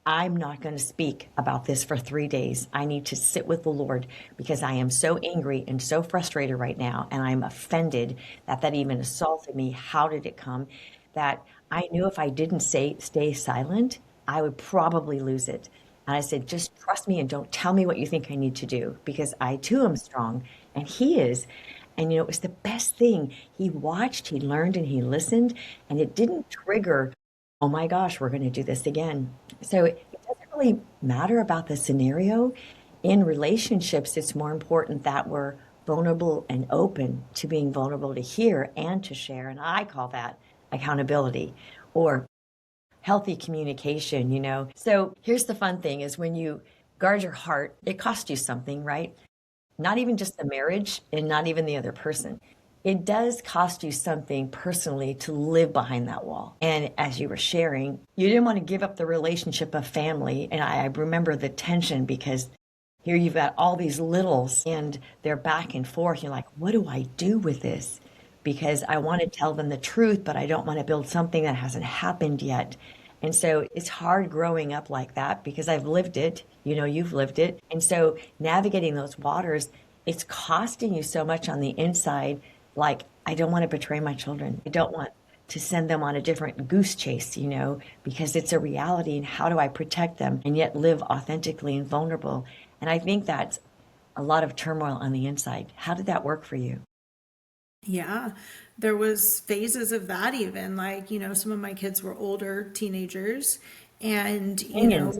I'm not going to speak about this for 3 days. I need to sit with the Lord because I am so angry and so frustrated right now. And I'm offended that that even assaulted me. How did it come? That I knew if I didn't stay silent, I would probably lose it. And I said, just trust me and don't tell me what you think I need to do because I too am strong and he is. And it was the best thing. He watched, he learned, and he listened, and it didn't trigger, oh my gosh, we're going to do this again. So it doesn't really matter about the scenario. In relationships, it's more important that we're vulnerable and open to being vulnerable to hear and to share. And I call that accountability or healthy communication. So here's the fun thing is when you guard your heart, it costs you something, right? Not even just the marriage and not even the other person. It does cost you something personally to live behind that wall. And as you were sharing, you didn't want to give up the relationship of family. And I remember the tension because here you've got all these littles and they're back and forth. You're like, what do I do with this? Because I want to tell them the truth, but I don't want to build something that hasn't happened yet. And so it's hard growing up like that because I've lived it. You've lived it. And so navigating those waters, it's costing you so much on the inside. Like, I don't want to betray my children. I don't want to send them on a different goose chase, because it's a reality. And how do I protect them and yet live authentically and vulnerable? And I think that's a lot of turmoil on the inside. How did that work for you?
Yeah, there was phases of that even like, some of my kids were older teenagers and,
Opinions.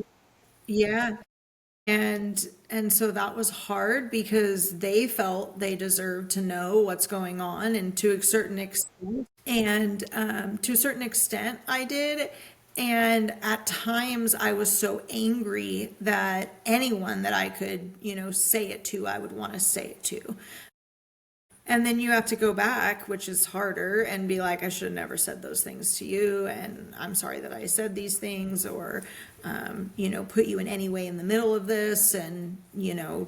yeah. And so that was hard because they felt they deserved to know what's going on and to a certain extent. And to a certain extent, I did. And at times I was so angry that anyone that I could, say it to, I would want to say it to. And then you have to go back, which is harder, and be like, I should have never said those things to you, and I'm sorry that I said these things, or, put you in any way in the middle of this, and, and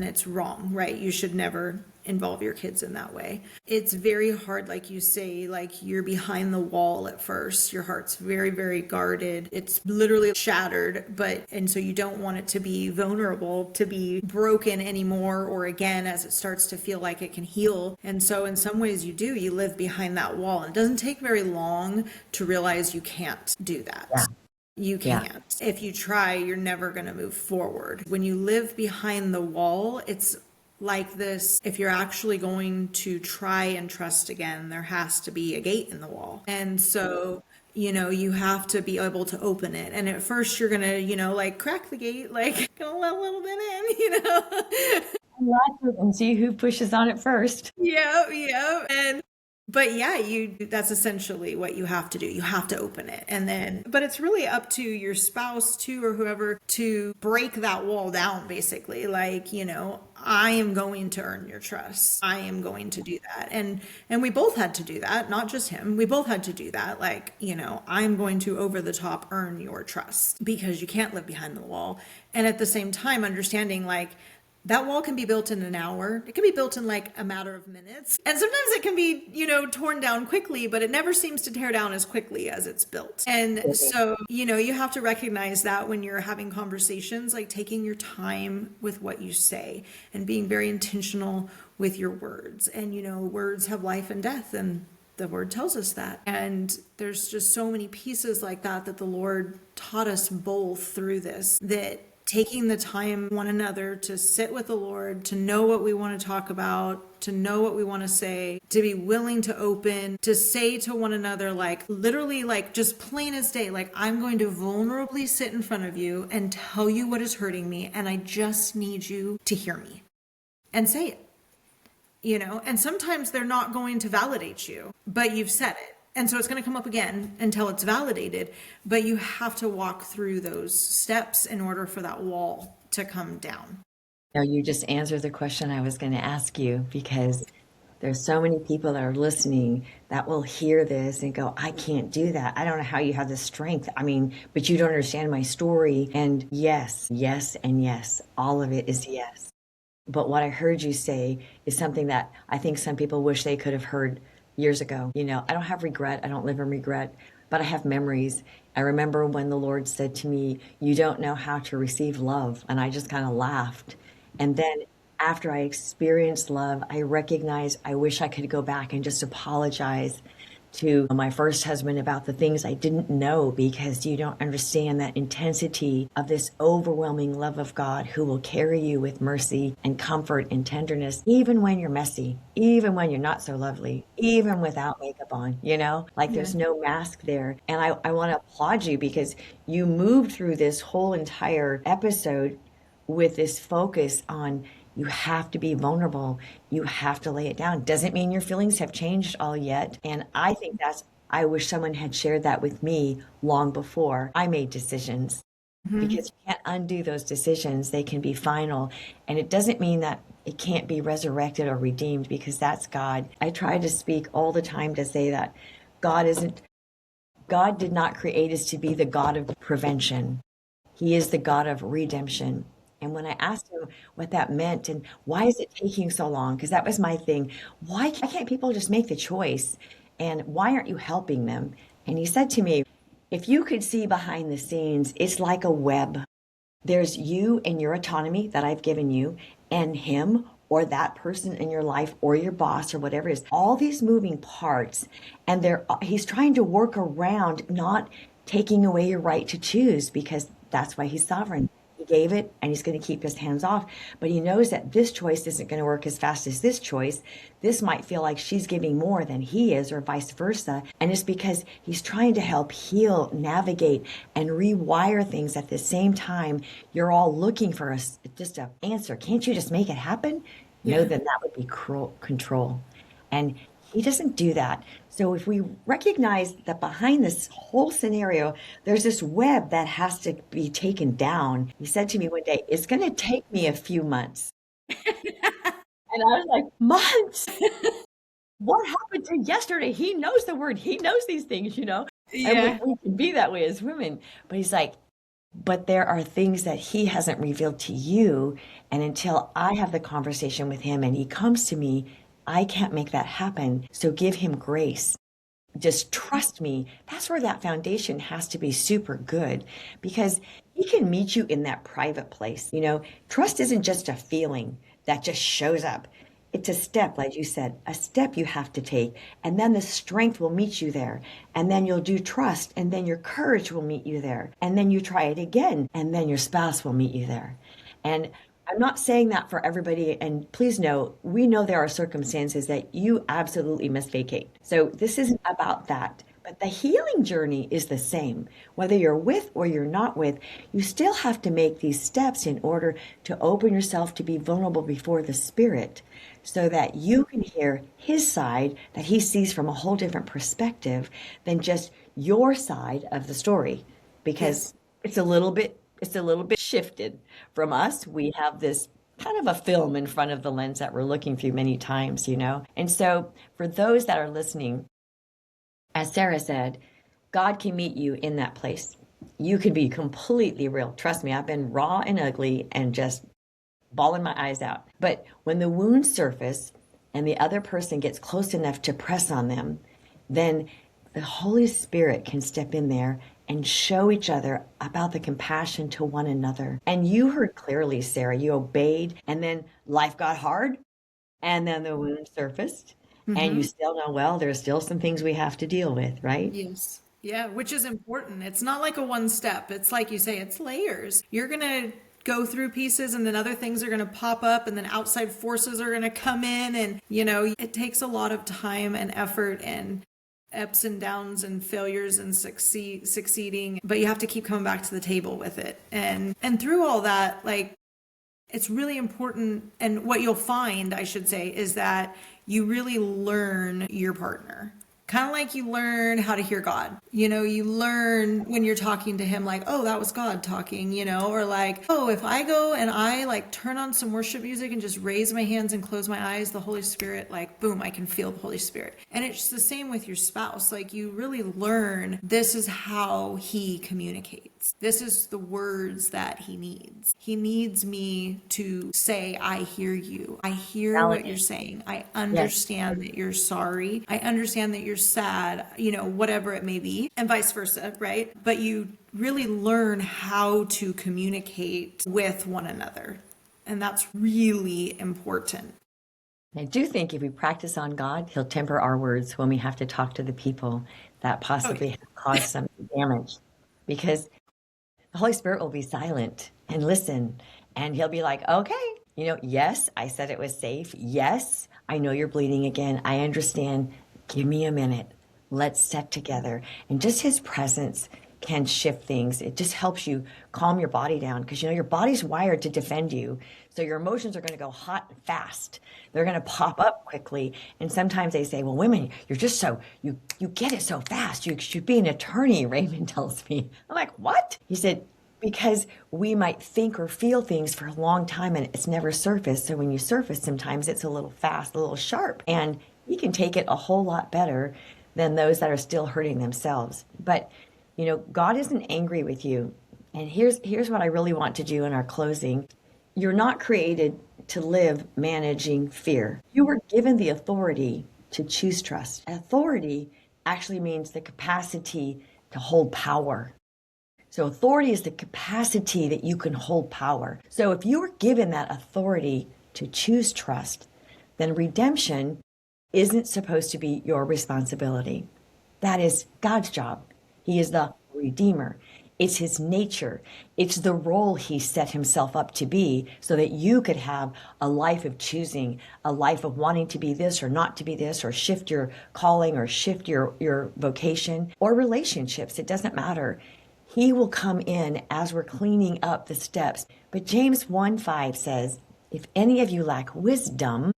it's wrong, right? You should never involve your kids in that way. It's very hard, like you say, like you're behind the wall at first. Your heart's very, very guarded. It's literally shattered, and so you don't want it to be vulnerable, to be broken anymore or again as it starts to feel like it can heal. And so in some ways you live behind that wall. And it doesn't take very long to realize you can't do that.
Yeah.
You
Yeah.
can't. If you try, you're never going to move forward. When you live behind the wall, it's like this. If you're actually going to try and trust again, there has to be a gate in the wall. And so, you have to be able to open it. And at first you're going to, like crack the gate, like gonna let a little bit in.
Lots of and see who pushes on it first.
Yeah, yeah. But yeah, that's essentially what you have to do. You have to open it. But it's really up to your spouse too, or whoever, to break that wall down, basically. Like, I am going to earn your trust. I am going to do that. And we both had to do that, not just him. We both had to do that. Like, I'm going to over the top earn your trust because you can't live behind the wall. And at the same time, understanding like, that wall can be built in an hour. It can be built in like a matter of minutes. And sometimes it can be, torn down quickly, but it never seems to tear down as quickly as it's built. And so, you have to recognize that when you're having conversations, like taking your time with what you say and being very intentional with your words. And, words have life and death, and the word tells us that. And there's just so many pieces like that the Lord taught us both through this, that taking the time one another to sit with the Lord, to know what we want to talk about, to know what we want to say, to be willing to open, to say to one another, like literally, like just plain as day, like I'm going to vulnerably sit in front of you and tell you what is hurting me. And I just need you to hear me and say it, and sometimes they're not going to validate you, but you've said it. And so it's going to come up again until it's validated, but you have to walk through those steps in order for that wall to come down.
Now, you just answered the question I was going to ask you, because there's so many people that are listening that will hear this and go, I can't do that. I don't know how you have the strength. I mean, but you don't understand my story. And yes, yes, and yes, all of it is yes. But what I heard you say is something that I think some people wish they could have heard years ago. I don't have regret. I don't live in regret, but I have memories. I remember when the Lord said to me, you don't know how to receive love. And I just kind of laughed. And then after I experienced love, I recognized I wish I could go back and just apologize to my first husband about the things I didn't know, because you don't understand that intensity of this overwhelming love of God, who will carry you with mercy and comfort and tenderness, even when you're messy, even when you're not so lovely, even without makeup on, like there's no mask there. And I want to applaud you, because you moved through this whole entire episode with this focus on you have to be vulnerable. You have to lay it down. Doesn't mean your feelings have changed all yet. And I think I wish someone had shared that with me long before I made decisions, because you can't undo those decisions. They can be final. And it doesn't mean that it can't be resurrected or redeemed, because that's God. I try to speak all the time to say that God did not create us to be the God of prevention. He is the God of redemption. And when I asked him what that meant and why is it taking so long, because that was my thing, why can't people just make the choice? And why aren't you helping them? And he said to me, if you could see behind the scenes, it's like a web. There's you and your autonomy that I've given you, and him or that person in your life or your boss or whatever it is, all these moving parts. And he's trying to work around not taking away your right to choose, because that's why he's sovereign. He gave it, and he's going to keep his hands off. But he knows that this choice isn't going to work as fast as this choice. This might feel like she's giving more than he is, or vice versa. And it's because he's trying to help heal, navigate, and rewire things at the same time. You're all looking for just an answer. Can't you just make it happen? Yeah. No, then that would be cruel control. And he doesn't do that. So if we recognize that behind this whole scenario, there's this web that has to be taken down. He said to me one day, it's going to take me a few months. And I was like, months? What happened to yesterday? He knows the word. He knows these things, Yeah. And we can be that way as women. But he's like, but there are things that he hasn't revealed to you. And until I have the conversation with him and he comes to me, I can't make that happen. So give him grace. Just trust me. That's where that foundation has to be super good, because he can meet you in that private place. Trust isn't just a feeling that just shows up. It's a step, like you said, a step you have to take. And then the strength will meet you there. And then you'll do trust. And then your courage will meet you there. And then you try it again. And then your spouse will meet you there. And I'm not saying that for everybody. And please know, we know there are circumstances that you absolutely must vacate. So this isn't about that. But the healing journey is the same. Whether you're with or you're not with, you still have to make these steps in order to open yourself to be vulnerable before the Spirit, so that you can hear his side that he sees from a whole different perspective than just your side of the story. Because it's a little bit shifted from us. We have this kind of a film in front of the lens that we're looking through many times, And so for those that are listening, as Sarah said, God can meet you in that place. You can be completely real. Trust me, I've been raw and ugly and just bawling my eyes out. But when the wounds surface and the other person gets close enough to press on them, then the Holy Spirit can step in there and show each other about the compassion to one another. And you heard clearly, Sarah, you obeyed, and then life got hard, and then the wound surfaced, and you still know, well, there's still some things we have to deal with, right?
Yes. Yeah, which is important. It's not like a one step. It's like you say, it's layers. You're going to go through pieces and then other things are going to pop up and then outside forces are going to come in. And, it takes a lot of time and effort and ups and downs and failures and succeeding, but you have to keep coming back to the table with it. And through all that, like, it's really important. And what you'll find, I should say, is that you really learn your partner. Kind of like you learn how to hear God. You learn when you're talking to him, like, oh, that was God talking, or like, oh, if I go and I like turn on some worship music and just raise my hands and close my eyes, the Holy Spirit, like, boom, I can feel the Holy Spirit. And it's the same with your spouse. Like, you really learn this is how he communicates. This is the words that he needs. He needs me to say, I hear you. I hear what you're saying. I understand that you're sorry. I understand that you're sad, whatever it may be, and vice versa, right? But you really learn how to communicate with one another. And that's really important.
I do think if we practice on God, he'll temper our words when we have to talk to the people that possibly have caused some damage. Because the Holy Spirit will be silent and listen. And he'll be like, okay, yes, I said it was safe. Yes, I know you're bleeding again. I understand. Give me a minute. Let's sit together. And just his presence can shift things. It just helps you calm your body down because, your body's wired to defend you. So your emotions are going to go hot and fast. They're going to pop up quickly. And sometimes they say, well, women, you're just so, you get it so fast. You should be an attorney, Raymond tells me. I'm like, what? He said, because we might think or feel things for a long time and it's never surfaced. So when you surface, sometimes it's a little fast, a little sharp. And you can take it a whole lot better than those that are still hurting themselves. But, God isn't angry with you. And here's what I really want to do in our closing. You're not created to live managing fear. You were given the authority to choose trust. Authority actually means the capacity to hold power. So authority is the capacity that you can hold power. So if you were given that authority to choose trust, then redemption isn't supposed to be your responsibility. That is God's job. He is the Redeemer. It's his nature. It's the role he set himself up to be so that you could have a life of choosing, a life of wanting to be this or not to be this, or shift your calling or shift your vocation or relationships. It doesn't matter. He will come in as we're cleaning up the steps. But James 1:5 says, if any of you lack wisdom,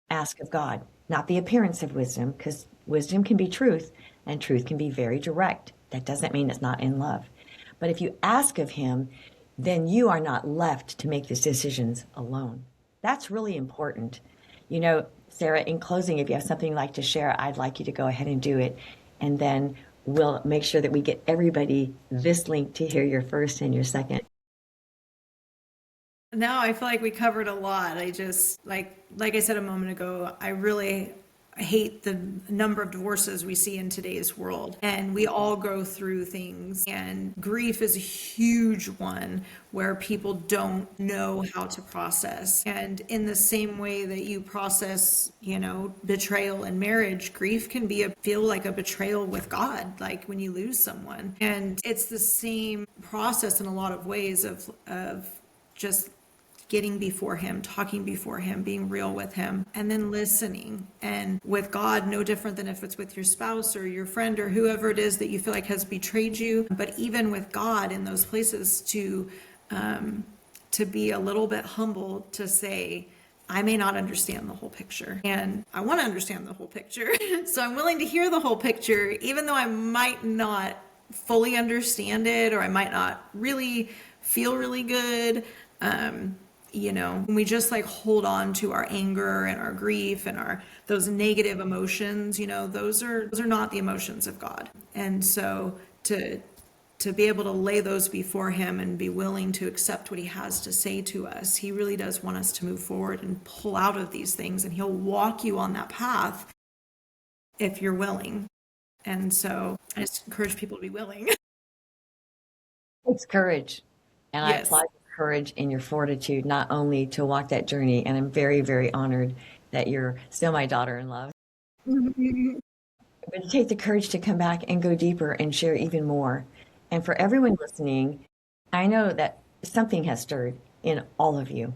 ask of God, not the appearance of wisdom, because wisdom can be truth and truth can be very direct. That doesn't mean it's not in love. But if you ask of him, then you are not left to make these decisions alone. That's really important. Sarah, in closing, if you have something you'd like to share, I'd like you to go ahead and do it. And then we'll make sure that we get everybody this link to hear your first and your second.
No, I feel like we covered a lot. I just, like I said a moment ago, I really hate the number of divorces we see in today's world. And we all go through things. And grief is a huge one where people don't know how to process. And in the same way that you process, betrayal in marriage, grief can feel like a betrayal with God, like when you lose someone. And it's the same process in a lot of ways of just getting before him, talking before him, being real with him, and then listening. And with God, no different than if it's with your spouse or your friend or whoever it is that you feel like has betrayed you. But even with God in those places, to be a little bit humble, to say, I may not understand the whole picture, and I want to understand the whole picture. So I'm willing to hear the whole picture, even though I might not fully understand it, or I might not really feel really good. When we just hold on to our anger and our grief and those negative emotions, those are not the emotions of God. And so to to be able to lay those before him and be willing to accept what he has to say to us. He really does want us to move forward and pull out of these things, and he'll walk you on that path if you're willing. And so I just encourage people to be willing.
It's courage. And I
Yes.
applaud your courage and your fortitude, not only to walk that journey, and I'm very, very honored that you're still my daughter-in-law, but to take the courage to come back and go deeper and share even more. And for everyone listening, I know that something has stirred in all of you.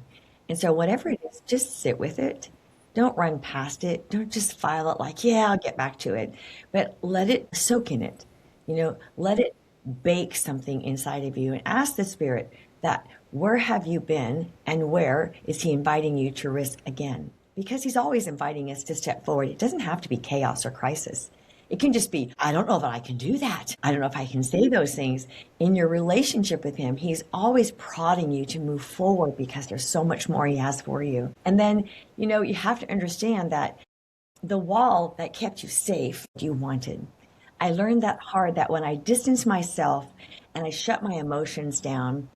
And so whatever it is, just sit with it. Don't run past it. Don't just file it like, yeah, I'll get back to it. But let it soak in it. Let it bake something inside of you, and ask the Spirit that where have you been and where is he inviting you to risk again? Because he's always inviting us to step forward. It doesn't have to be chaos or crisis. It can just be, I don't know that I can do that. I don't know if I can say those things. In your relationship with him, he's always prodding you to move forward because there's so much more he has for you. And then, you have to understand that the wall that kept you safe, you wanted. I learned that hard, that when I distance myself and I shut my emotions down,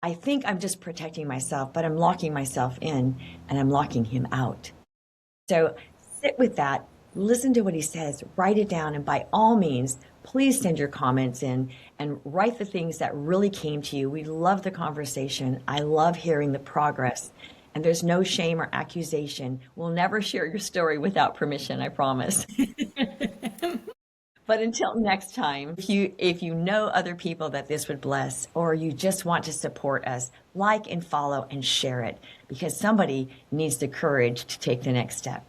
I think I'm just protecting myself, but I'm locking myself in and I'm locking him out. So sit with that. Listen to what he says, write it down, and by all means, please send your comments in and write the things that really came to you. We love the conversation. I love hearing the progress, and there's no shame or accusation. We'll never share your story without permission, I promise. But until next time, if you know other people that this would bless, or you just want to support us, like and follow and share it, because somebody needs the courage to take the next step.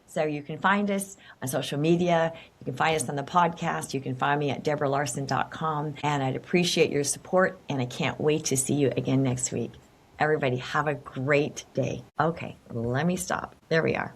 So you can find us on social media. You can find us on the podcast. You can find me at deborahlarson.com. And I'd appreciate your support. And I can't wait to see you again next week. Everybody have a great day. Okay, let me stop. There we are.